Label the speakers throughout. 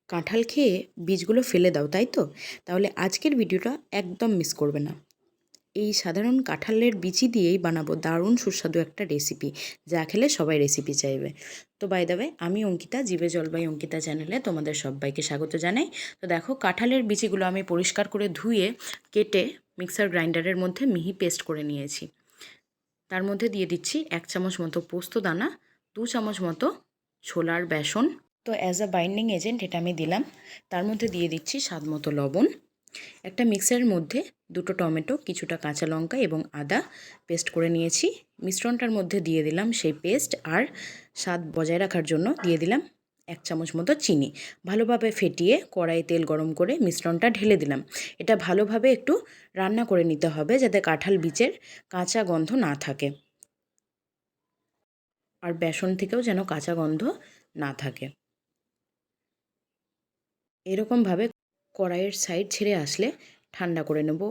Speaker 1: কাঁঠাল খেয়ে বীজগুলো ফেলে দাও, তাই তো? তাহলে আজকের ভিডিওটা একদম মিস করবে না। এই সাধারণ কাঁঠালের বিচি দিয়েই বানাবো দারুণ সুস্বাদু একটা রেসিপি, যা খেলে সবাই রেসিপি চাইবে। তো বাই দ্য ওয়ে, আমি অঙ্কিতা, জিভে জল বাই অঙ্কিতা চ্যানেলে তোমাদের সবাইকে স্বাগত জানাই। তো দেখো, কাঁঠালের বিচিগুলো আমি পরিষ্কার করে ধুয়ে কেটে মিক্সার গ্রাইন্ডারের মধ্যে মিহি পেস্ট করে নিয়েছি। তার মধ্যে দিয়ে দিচ্ছি 1 চামচ মতো পোস্ত দানা, 2 চামচ মতো ছোলার বেসন। তো অ্যাজ আ বাইন্ডিং এজেন্ট এটা আমি দিলাম। তার মধ্যে দিয়ে দিচ্ছি স্বাদ মতো লবণ। একটা মিক্সারের মধ্যে 2টো টমেটো, কিছুটা কাঁচা লঙ্কা এবং আদা পেস্ট করে নিয়েছি। মিশ্রণটার মধ্যে দিয়ে দিলাম সেই পেস্ট, আর স্বাদ বজায় রাখার জন্য দিয়ে দিলাম 1 চামচ মতো চিনি। ভালোভাবে ফেটিয়ে কড়াইয়ে তেল গরম করে মিশ্রণটা ঢেলে দিলাম। এটা ভালোভাবে একটু রান্না করে নিতে হবে, যাতে কাঁঠাল বীজের কাঁচা গন্ধ না থাকে, আর বেসন থেকেও যেন কাঁচা গন্ধ না থাকে। এরকমভাবে কড়াইয়ের সাইড ছেড়ে আসলে ঠান্ডা করে নেব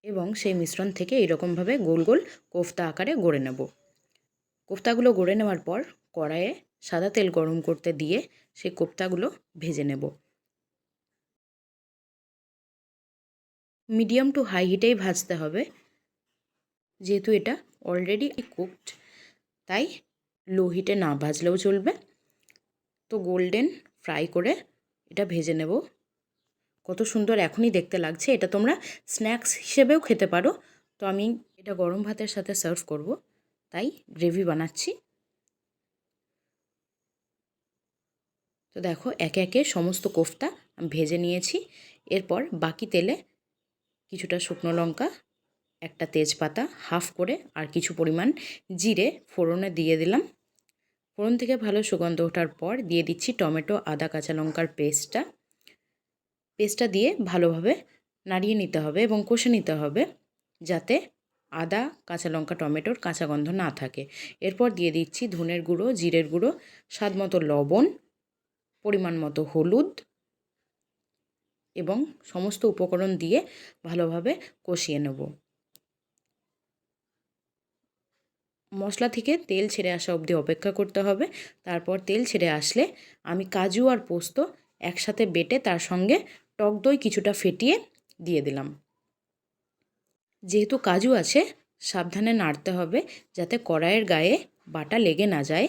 Speaker 1: এবং সেই মিশ্রণ থেকে এরকমভাবে গোল গোল কোফতা আকারে গড়ে নেব। কোফতাগুলো গড়ে নেওয়ার পর কড়াইয়ে সাদা তেল গরম করতে দিয়ে সেই কোফতাগুলো ভেজে নেব। মিডিয়াম টু হাই হিটেই ভাজতে হবে, যেহেতু এটা অলরেডি কুকড, তাই লো হিটে না ভাজলেও চলবে। তো গোল্ডেন ফ্রাই করে এটা ভেজে নেব। কত সুন্দর এখনই দেখতে লাগছে। এটা তোমরা স্ন্যাক্স হিসেবেও খেতে পারো। তো আমি এটা গরম ভাতের সাথে সার্ভ করব, তাই গ্রেভি বানাচ্ছি। তো দেখো, একে একে সমস্ত কোফতা আমি ভেজে নিয়েছি। এরপর বাকি তেলে কিছুটা শুকনো লঙ্কা, একটা তেজপাতা হাফ করে, আর কিছু পরিমাণ জিরে ফোড়নে দিয়ে দিলাম। ফোড়ন থেকে ভালো সুগন্ধ ওঠার পর দিয়ে দিচ্ছি টমেটো, আদা, কাঁচা লঙ্কার পেস্টটা দিয়ে ভালোভাবে নাড়িয়ে নিতে হবে এবং কষে নিতে হবে, যাতে আদা, কাঁচা লঙ্কা, টমেটোর কাঁচা গন্ধ না থাকে। এরপর দিয়ে দিচ্ছি ধনের গুঁড়ো, জিরের গুঁড়ো, স্বাদ মতো লবণ, পরিমাণ মতো হলুদ এবং সমস্ত উপকরণ দিয়ে ভালোভাবে কষিয়ে নেব। মশলা থেকে তেল ছেড়ে আসা অবধি অপেক্ষা করতে হবে। তারপর তেল ছেড়ে আসলে আমি কাজু আর পোস্ত একসাথে বেটে তার সঙ্গে টক দই কিছুটা ফেটিয়ে দিয়ে দিলাম। যেহেতু কাজু আছে, সাবধানে নাড়তে হবে যাতে কড়াইয়ের গায়ে বাটা লেগে না যায়,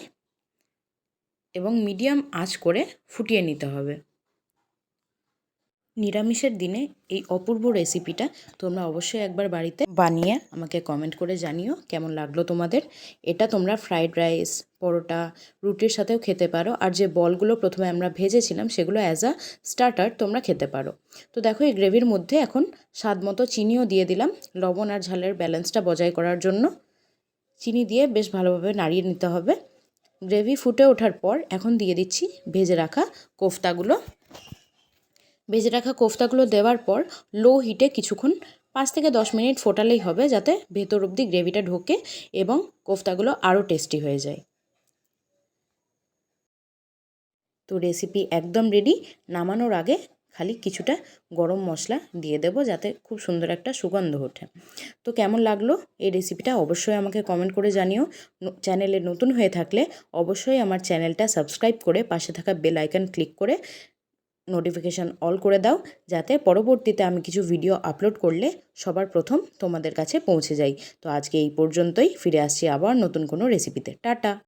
Speaker 1: এবং মিডিয়াম আঁচ করে ফুটিয়ে নিতে হবে। নিরামিষের দিনে এই অপূর্ব রেসিপিটা তোমরা অবশ্যই একবার বাড়িতে বানিয়ে আমাকে কমেন্ট করে জানিও কেমন লাগলো তোমাদের। এটা তোমরা ফ্রাইড রাইস, পরোটা, রুটির সাথেও খেতে পারো। আর যে বলগুলো প্রথমে আমরা ভেজেছিলাম সেগুলো অ্যাজ আ স্টার্টার তোমরা খেতে পারো। তো দেখো, এই গ্রেভির মধ্যে এখন স্বাদ মতো চিনিও দিয়ে দিলাম, লবণ আর ঝালের ব্যালেন্সটা বজায় করার জন্য। চিনি দিয়ে বেশ ভালোভাবে নাড়িয়ে নিতে হবে। গ্রেভি ফুটে ওঠার পর এখন দিয়ে দিচ্ছি ভেজে রাখা কোফতাগুলো দেওয়ার পর লো হিটে কিছুক্ষণ 5 থেকে 10 মিনিট ফোটালেই হবে, যাতে ভেতর অবধি গ্রেভিটা ঢোকে এবং কোফতাগুলো আরও টেস্টি হয়ে যায়। তো রেসিপি একদম রেডি। নামানোর আগে খালি কিছুটা গরম মশলা দিয়ে দেব, যাতে খুব সুন্দর একটা সুগন্ধ ওঠে। তো কেমন লাগলো এই রেসিপিটা অবশ্যই আমাকে কমেন্ট করে জানিও। চ্যানেলে নতুন হয়ে থাকলে অবশ্যই আমার চ্যানেলটা সাবস্ক্রাইব করে পাশে থাকা বেল আইকন ক্লিক করে নোটিফিকেশান অল করে দাও, যাতে পরবর্তীতে আমি কিছু ভিডিও আপলোড করলে সবার প্রথম তোমাদের কাছে পৌঁছে যাই। তো আজকে এই পর্যন্তই, ফিরে আসছি আবার নতুন কোনো রেসিপিতে। টাটা।